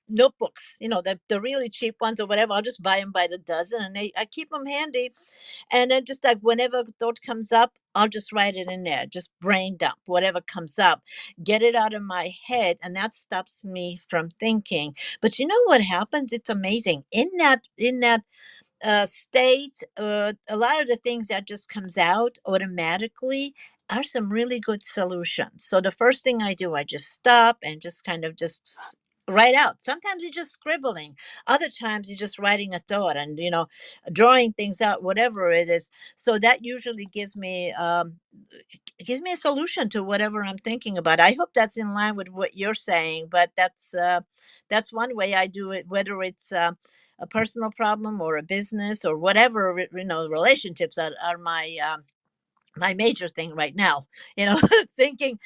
Speaker 2: notebooks, the really cheap ones or whatever. I'll just buy them by the dozen, and I keep them handy. And then just like whenever a thought comes up, I'll just write it in there, just brain dump whatever comes up, get it out of my head, and that stops me from thinking. But you know what happens? It's amazing in that state. A lot of the things that just comes out automatically are some really good solutions. So the first thing I do, I just stop and just kind of just write out. Sometimes you're just scribbling. Other times you're just writing a thought and drawing things out, whatever it is. So that usually gives me a solution to whatever I'm thinking about. I hope that's in line with what you're saying, but that's one way I do it, whether it's a personal problem or a business or whatever. Relationships are my major thing right now. you know thinking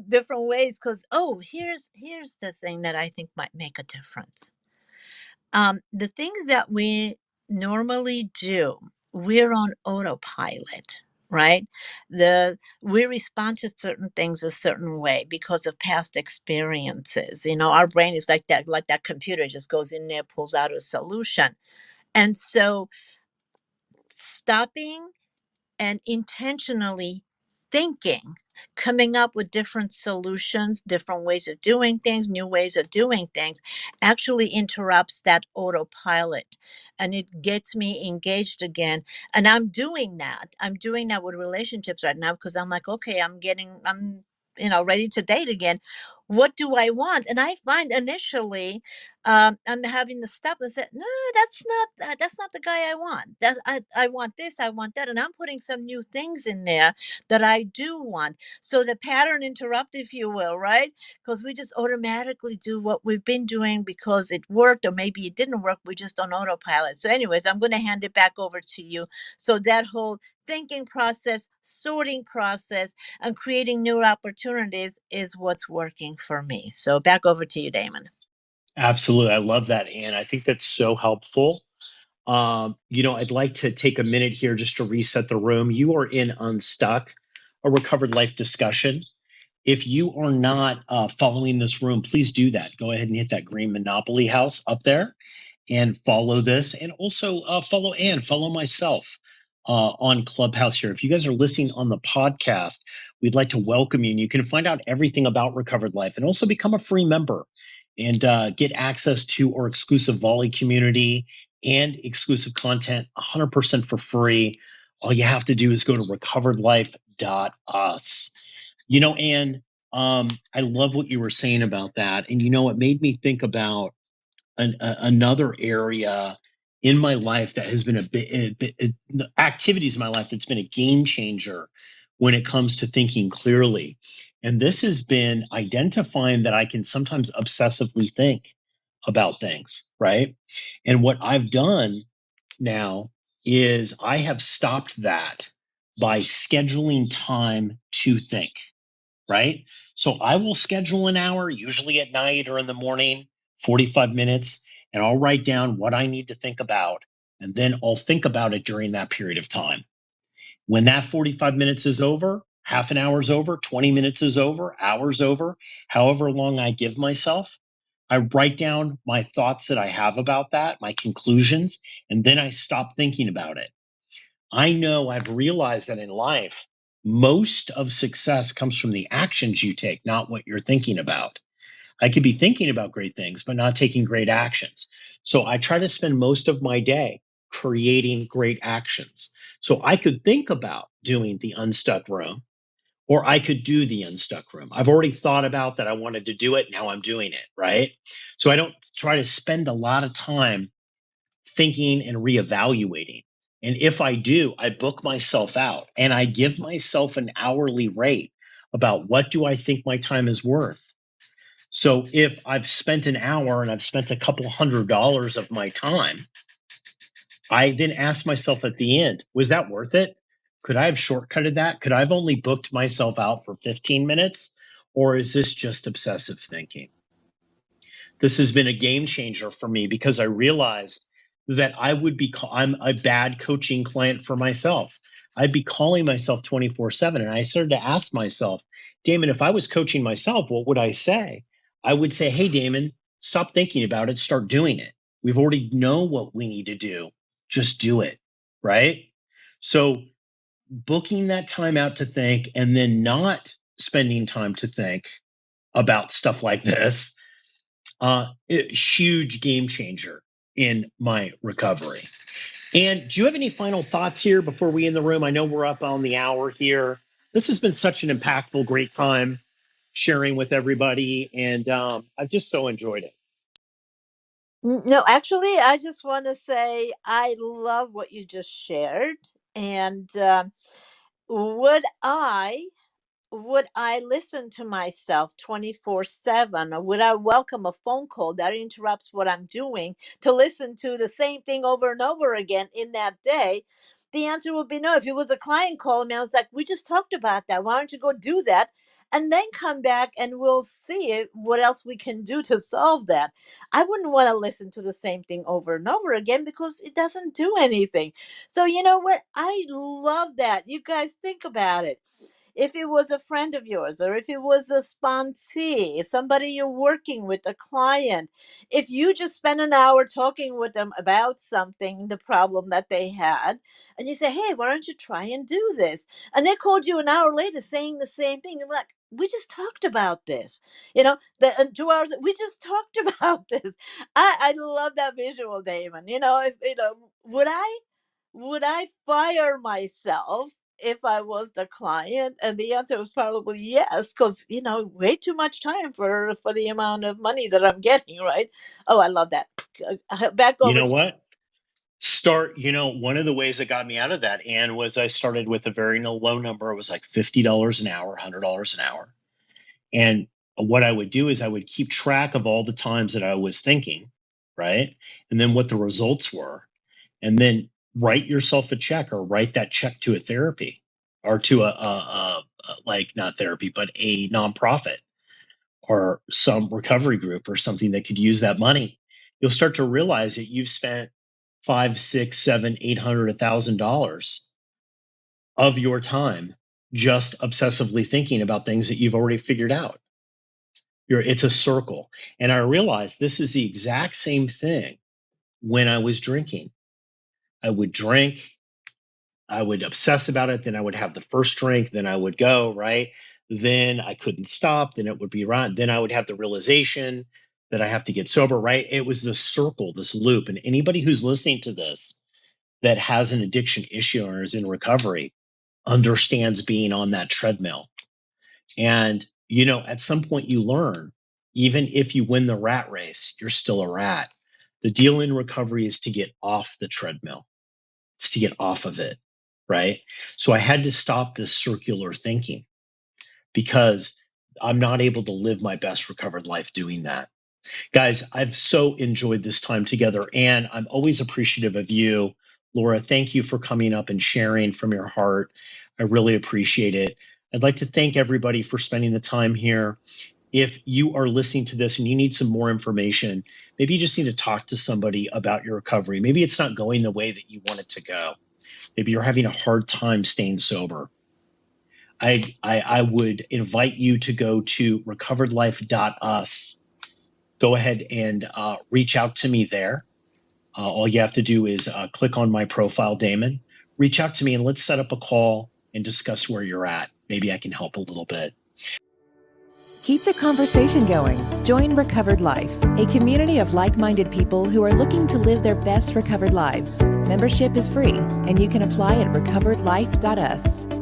Speaker 2: different ways, because here's the thing that I think might make a difference. The things that we normally do, we're on autopilot, right? We respond to certain things a certain way because of past experiences. Our brain is like that computer, just goes in there, pulls out a solution. And so stopping and intentionally thinking, coming up with different solutions, different ways of doing things, new ways of doing things, actually interrupts that autopilot, and it gets me engaged again. And I'm doing that. I'm doing that with relationships right now, because I'm like, okay, I'm ready to date again. What do I want? And I find initially, I'm having to stop and say, no, that's not the guy I want. I want this, I want that, and I'm putting some new things in there that I do want. So the pattern interrupt, if you will, right? Because we just automatically do what we've been doing because it worked, or maybe it didn't work. We're just on autopilot. So, anyways, I'm going to hand it back over to you. So that whole thinking process, sorting process, and creating new opportunities is what's working for me. So back over to you, Damon.
Speaker 1: Absolutely. I love that, Anne. I think that's so helpful. I'd like to take a minute here just to reset the room. You are in Unstuck, a recovered life discussion. If you are not following this room, please do that. Go ahead and hit that green Monopoly house up there and follow this. And also follow Ann, follow myself on Clubhouse here. If you guys are listening on the podcast, we'd like to welcome you. And you can find out everything about Recovered Life and also become a free member and get access to our exclusive Volley community and exclusive content 100% for free. All you have to do is go to recoveredlife.us. Anne, I love what you were saying about that. And, it made me think about another area in my life that has been activities in my life that's been a game changer when it comes to thinking clearly. And this has been identifying that I can sometimes obsessively think about things, right? And what I've done now is I have stopped that by scheduling time to think, right? So I will schedule an hour, usually at night or in the morning, 45 minutes, and I'll write down what I need to think about. And then I'll think about it during that period of time. When that 45 minutes is over, half an hour's over, 20 minutes is over, hours over, however long I give myself, I write down my thoughts that I have about that, my conclusions, and then I stop thinking about it. I know I've realized that in life, most of success comes from the actions you take, not what you're thinking about. I could be thinking about great things, but not taking great actions. So I try to spend most of my day creating great actions. So I could think about doing the Unstuck room, or I could do the Unstuck room. I've already thought about that I wanted to do it. Now I'm doing it, right? So I don't try to spend a lot of time thinking and reevaluating. And if I do, I book myself out and I give myself an hourly rate about what do I think my time is worth. So if I've spent an hour and I've spent a couple $100 of my time, I then ask myself at the end, was that worth it? Could I have shortcutted that? Could I have only booked myself out for 15 minutes? Or is this just obsessive thinking? This has been a game changer for me because I realized that I'm a bad coaching client for myself. I'd be calling myself 24/7. And I started to ask myself, Damon, if I was coaching myself, what would I say? I would say, hey, Damon, stop thinking about it, start doing it. We've already know what we need to do. Just do it. Right. So booking that time out to think and then not spending time to think about stuff like this, huge game changer in my recovery. And do you have any final thoughts here before we end the room? I know we're up on the hour here. This has been such an impactful, great time sharing with everybody, and I've just so enjoyed it.
Speaker 2: No, actually, I just want to say I love what you just shared. And would I would I listen to myself 24/7, or would I welcome a phone call that interrupts what I'm doing to listen to the same thing over and over again in that day? The answer would be no. If it was a client calling me, I was like, we just talked about that. Why don't you go do that? And then come back and we'll see what else we can do to solve that. I wouldn't want to listen to the same thing over and over again because it doesn't do anything. So, you know what? I love that. You guys think about it. If it was a friend of yours, or if it was a sponsee, somebody you're working with, a client, if you just spend an hour talking with them about something, the problem that they had, and you say, hey, why don't you try and do this? And they called you an hour later saying the same thing. You're like, we just talked about this. The 2 hours, we just talked about this. I love that visual, Damon. If would I fire myself if I was the client? And the answer was probably yes, because way too much time for the amount of money that I'm getting, right? Oh, I love that. Back
Speaker 1: You
Speaker 2: over
Speaker 1: know
Speaker 2: to
Speaker 1: what? One of the ways that got me out of that, Ann, was I started with a very low number. It was like $50 an hour, $100 an hour. And what I would do is I would keep track of all the times that I was thinking, right? And then what the results were. And then write yourself a check, or write that check to a therapy, or to like, not therapy, but a nonprofit or some recovery group or something that could use that money. You'll start to realize that you've spent five, six, seven, 800, $1,000 of your time just obsessively thinking about things that you've already figured out. It's a circle. And I realized this is the exact same thing when I was drinking. I would drink, I would obsess about it, then I would have the first drink, then I would go, right? Then I couldn't stop, then it would be right. Then I would have the realization that I have to get sober, right? It was this circle, this loop. And anybody who's listening to this that has an addiction issue or is in recovery understands being on that treadmill. And, at some point you learn, even if you win the rat race, you're still a rat. The deal in recovery is to get off the treadmill, it's to get off of it. Right. So I had to stop this circular thinking because I'm not able to live my best recovered life doing that. Guys, I've so enjoyed this time together, and I'm always appreciative of you. Laura, thank you for coming up and sharing from your heart. I really appreciate it. I'd like to thank everybody for spending the time here. If you are listening to this and you need some more information, maybe you just need to talk to somebody about your recovery. Maybe it's not going the way that you want it to go. Maybe you're having a hard time staying sober. I would invite you to go to recoveredlife.us. Go ahead and reach out to me there. All you have to do is click on my profile, Damon. Reach out to me and let's set up a call and discuss where you're at. Maybe I can help a little bit.
Speaker 5: Keep the conversation going. Join Recovered Life, a community of like-minded people who are looking to live their best recovered lives. Membership is free, and you can apply at recoveredlife.us.